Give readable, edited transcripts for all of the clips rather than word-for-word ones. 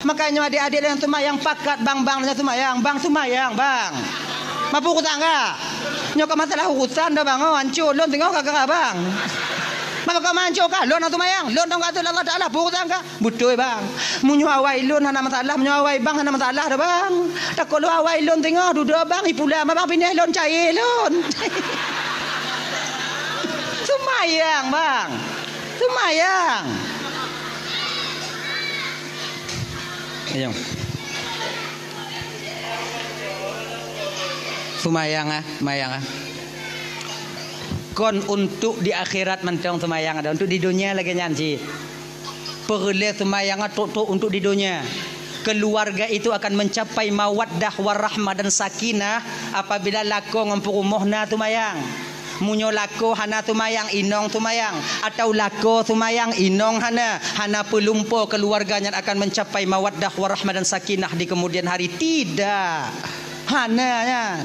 Makanya adik-adik yang semayang pakat bang semayang, bang semayang bang. Mampu ku tangga. Nyok masalah urusan dah bang, hancur lon tengok kagak bang. Maka mancur kah lon atau mayang, lon tangga tu Allah Taala pukul tangga. Betul bang. Munyo awai lon hana masalah, munyo awai bang hana masalah dah bang. Tak kalau awai lon tengok duduk bang ipula bang pindah lon cair lon. Semayang bang. Semayang. Ayo. Semayang mayang Kon untuk di akhirat mentang semayang ada, untuk di dunia lagi nyanci. Perle semayang untuk di dunia. Keluarga itu akan mencapai mawaddah warahmah dan sakinah apabila lako ngempurumuhna semayang. Munyo lako hana tumayang inong tumayang atau lako tumayang inong hana pelumpo keluarganya akan mencapai mawaddah warahmah dan sakinah di kemudian hari. Tidak hana kan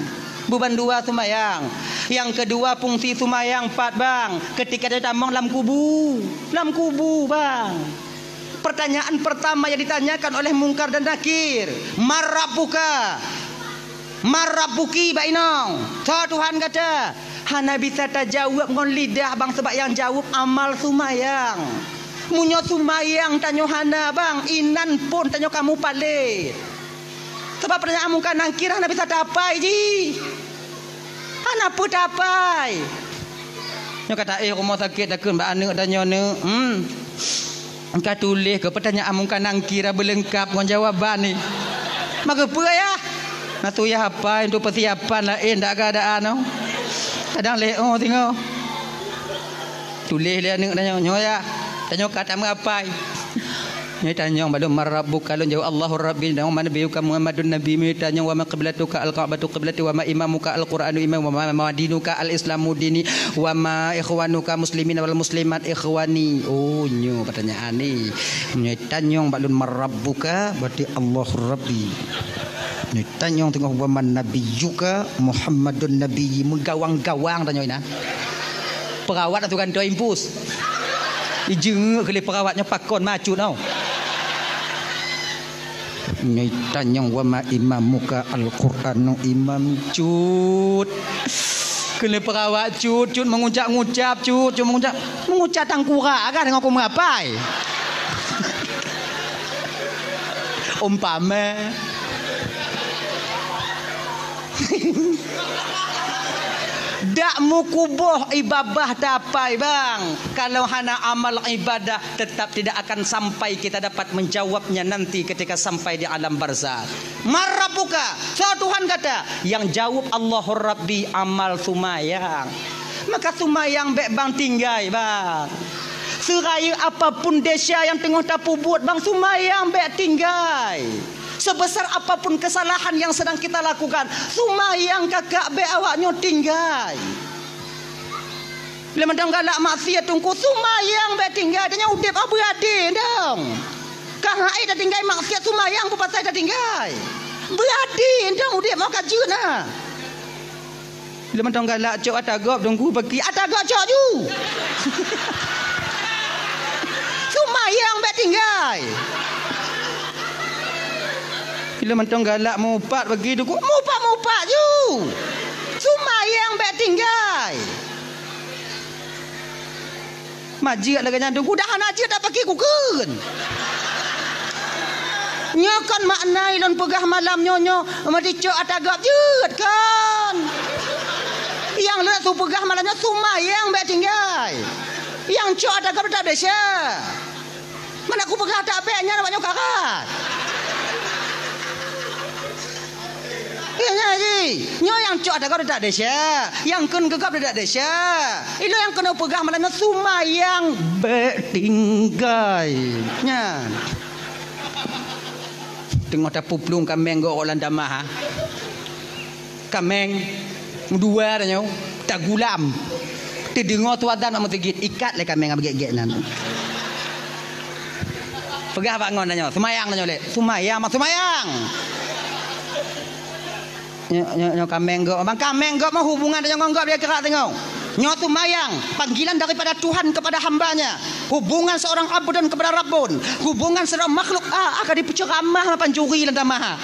beban dua tumayang. Yang kedua fungsi tumayang 4 bang, ketika dia tamang dalam kubu bang. Pertanyaan pertama yang ditanyakan oleh Mungkar dan Nakir, Marabuki bainong. Tuhan kata hana bisa terjawab ngon lidah bang, sebab yang jawab amal sumayang. Munyo sumayang tanyo hana bang, inan pun tanyo kamu palit. Sebab pertanyaan Mungkar Nakir hana bisa dapai ji. Hana pun dapai. Nyo kata rumah sakit takun mbak ane tanyo ne. Engkau tulis ke pertanyaan Mungkar Nakir berlengkap ngon jawaban ni. Maka apa ya? Nak tu ya apa untuk persiapan lain tak keadaan no. Kadang leo tengok. Tulis dia nak tanya ya. Tanya kata apa? Ni tanya balum marabbuka lun jawab Allahur rabbi dan wa nabiyuka Muhammadun nabi mi tanya wa ma qiblatuka al-ka'batu qiblati wa ma imamuka al-qur'anu imam wa ma dinuka al-islamu dini wa ma ikhwanuka muslimin wal muslimat ikhwani. Oh nyo pertanyaan ni. Ni tanya balum marabbuka berarti Allahur rabbi. Ni tanya tengok wa man nabiyuka Muhammadun nabi menggawang-gawang tanya ina. Perawat tu kan tu impus. Ijeng kali perawatnya pakon maju tau. Ni tanya wa ma imamuka al-Qur'anu imam cut. Kali perawat cut mengucap-ngucap cut mengucap tangkura kan dengan aku mengapai. Umpama dak mukubuh ibadah dapai bang. Kalau hana amal ibadah tetap tidak akan sampai kita dapat menjawabnya nanti ketika sampai di alam barzakh. Marabuka, so Tuhan kata yang jawab Allahur Rabbi amal sumayang. Maka sumayang bek bang tinggai bang. Seraya apapun desa yang tengah tapu buat bang sumayang bek tinggai. Sebesar apapun kesalahan yang sedang kita lakukan, sumayang kakak be awaknya tinggai. Bila mandang galak maksiat tungku sumayang be tinggai, tanya udip apa berade dong. Kang ai dah tinggai maksiat sumayang pun pasal dah tinggai. Berade dong udip mau kajun nah. Bila mandang galak cok atagop tungku pergi atagop cok ju. Sumayang be tinggai. Bila mentang galak mupat bagi tu mupat ju. Sumayang bet tinggai. Majik lagi nyandung dah aja dah pakai kuken. Nyokan maknai lon pegah malam nyonyo mati cok atagap jut kan. Yang lek tu pegah malamnya sumayang bet tinggai. Yang cok atagap tak desa. Mana aku pegah tak beknya namanya karat. Ya ji, nyo yang cok ada kau tak desa, yang kun gegap tak desa. Itu yang kena pegah malahnya sumayang betinggai. Nya. Tengok tak puplung kameng go orang damah. Kameng dua dah nyo, tak gulam. Terdengar tuadan nak tegit ikat le kameng abgek-gek nan. Pegah bangun dah nyo, sumayang dah nyo le. Sumayang mak sumayang. Nyo kameng go, bang kameng go mah hubungan dengan ngok dia kerak tengok. Nyo tumayang, panggilan daripada Tuhan kepada hambanya. Hubungan seorang abdun kepada Rabbun. Hubungan seorang makhluk akan dipenceramah pancuri dan maha.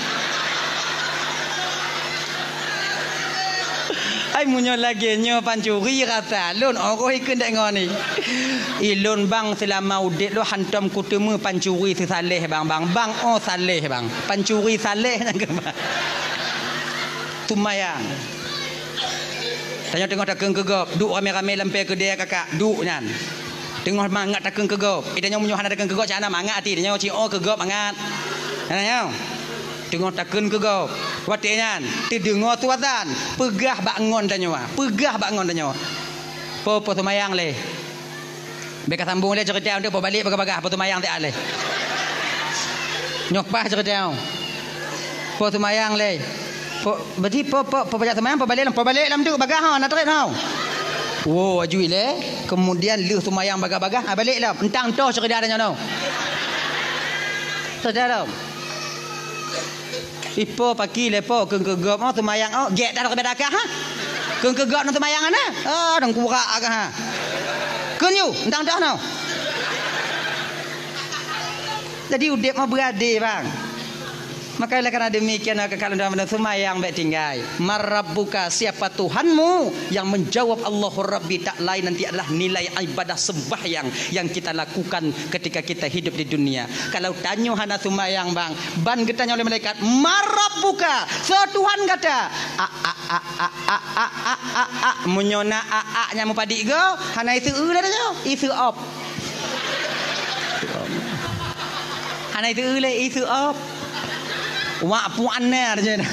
Ai munyo lagi nyo pancuri kata lun orang ikut dak ngoni. Ilun bang selama udik lo hantam kutemu pancuri si saleh bang oh saleh bang. Pancuri saleh nang ke bang. Tumayang. Tengok takeng kegop, duk rame-rame lampai ke dia kakak, duk nyan. Tengok mangat takeng kegop. Tanya munyo hana takeng kegop cana mangat ti tanya ci kegop mangat. Tanya. Tengok takun ke kau. Watinya, dengar tu azan. Pegah bangun tanya. Pegah bangun tanya. Po tumayang le. Beka sambung le cerita untuk balik bagah-bagah po tumayang tak le. Nyok pas cerita. Po tumayang le. Po berarti po pajak tumayang po balik lam tu bagah nak terit hau. Oh ajui le. Kemudian lu tumayang bagah-bagah balik lah. Entang tu cerita tanya no. Cerita dah. Ipo pagi lepo keng kegop tumayang get dah kepada akah ha keng kegop nang tumayang ana dang kurak akah ha keng yu entang dah no jadi udip mah berade bang maka karena demikian kalau dalam tumayang baik tinggal marabbuka siapa Tuhanmu yang menjawab Allahur Rabbi tak lain nanti adalah nilai ibadah sembahyang yang kita lakukan ketika kita hidup di dunia. Kalau tanya hana tumayang bang ban ditanya oleh malaikat marabbuka so Tuhan kata munyona nya mu padik go hana itu dah tanya itu op hana itu le itu op Wak puannya aja dah.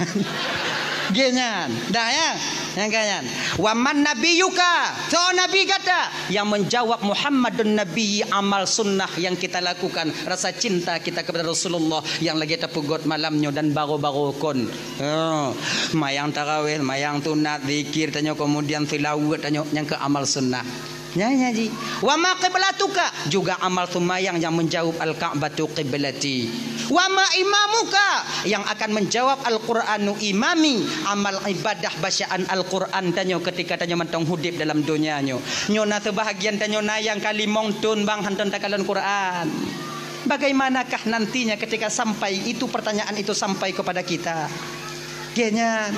Genyan. Dah ya. Yang kanyan. Wa man nabiyuka. So nabi kata yang menjawab Muhammadun nabi amal sunnah yang kita lakukan, rasa cinta kita kepada Rasulullah yang lagi terpugot malamnya dan baru-baru kon. Mayang tarawih, mayang tunat, zikir tanya kemudian tilawat tanya yang ke amal sunnah. Nyanyi. Wa ma qiblatuka juga amal tumayang yang menjawab al-Ka'batu qiblati. Wa ma imamuka yang akan menjawab Al-Qur'anu imami amal ibadah bacaan Al-Qur'an tanyo ketika tanyo mentong hudip dalam dunianyo. Nyo na sebahagian tanyo na yang kalimong tun bang hanton takalan Qur'an. Bagaimanakah nantinya ketika sampai itu pertanyaan itu sampai kepada kita? Genyan.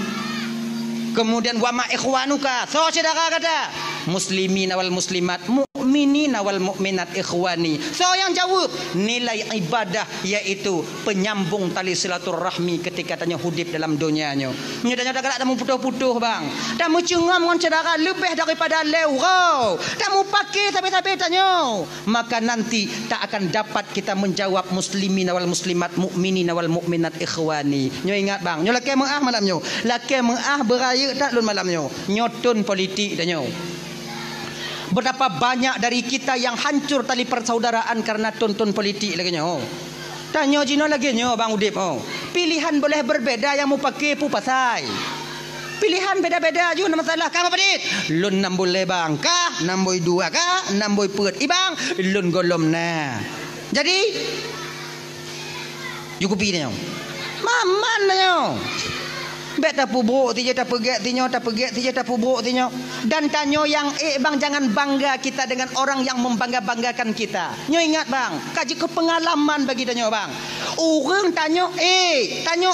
Kemudian wa ma ikhwanuka. So saudara kata muslimin wal muslimat mukminin wal mukminat ikhwani. So yang jawab nilai ibadah yaitu penyambung tali silaturahmi ketika tanya hudip dalam dunianya. Nyadanya dah tak mau putuh-putuh bang. Dah mau cengam dengan saudara lebih daripada leurau. Dah mau pakai tapi tanya. Maka nanti tak akan dapat kita menjawab muslimin wal muslimat mukminin wal mukminat ikhwani. Nyo ingat bang, nyo laki mengah malam nyo. Laki mengah beraya tak lun malam nyo. Nyotun politik dah nyo. Berapa banyak dari kita yang hancur tali persaudaraan karena tonton politik lagi nyo. Tanya jino lagi nyo bang Udip. Pilihan boleh berbeza yang mau pakai pu pasai. Pilihan beda-beda juga masalah. Kamu pedit. Lun 6 boleh bang. Kah 6 boy 2 kah 6 boy put. Ibang lun golom na. Jadi cukupi nyo. Maman nyo. Bet tak pubruk ti je tak pegat tinyo tak pegat ti je tak pubruk tinyo. Dan tanyo yang bang jangan bangga kita dengan orang yang membangga-banggakan kita. Nyo ingat bang, kaji ke pengalaman bagi tanyo bang. Orang tanyo tanyo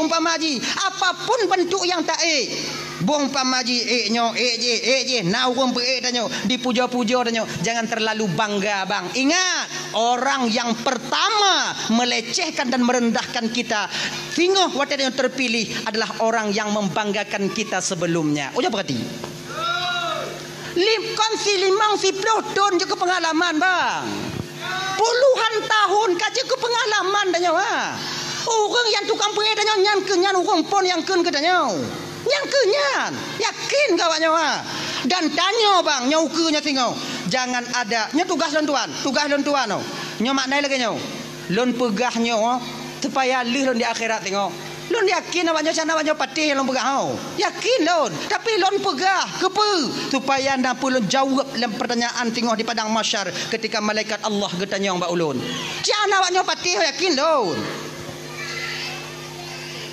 umpama haji apapun bentuk yang tak bong pamaji nyo je na urang pe tanyo dipuja-puja tanyo jangan terlalu bangga bang. Ingat orang yang pertama melecehkan dan merendahkan kita sehingga waktu yang terpilih adalah orang yang membanggakan kita sebelumnya. Udah berarti kongsi 50 tahun juga pengalaman bang. Puluhan tahun kaji ke pengalaman tanyo orang yang tukang pe tanyo nyan ke nyan urang pon yang keun ke tanyo. Yang kenyan yakin kawannya dan tanya bang nyaukunya tinggal jangan ada nya tugas lon tuan nya maknai lagi nyo lon pegahnya supaya lih lon di akhirat tengok lon yakin awaknya sana awaknya patih lon pegah yakin lon tapi lon pegah kepe supaya ndak lon jawab dalam pertanyaan tengok di padang mahsyar ketika malaikat Allah getanya mbak ulun jana awaknya patih yakin lon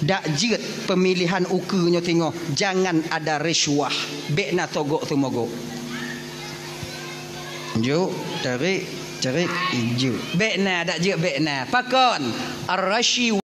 dak jeut pemilihan ukunya tengok jangan ada risuah bekna togok tu mogok jo tarik ijo bekna dak jeut bekna pakon ar-rashi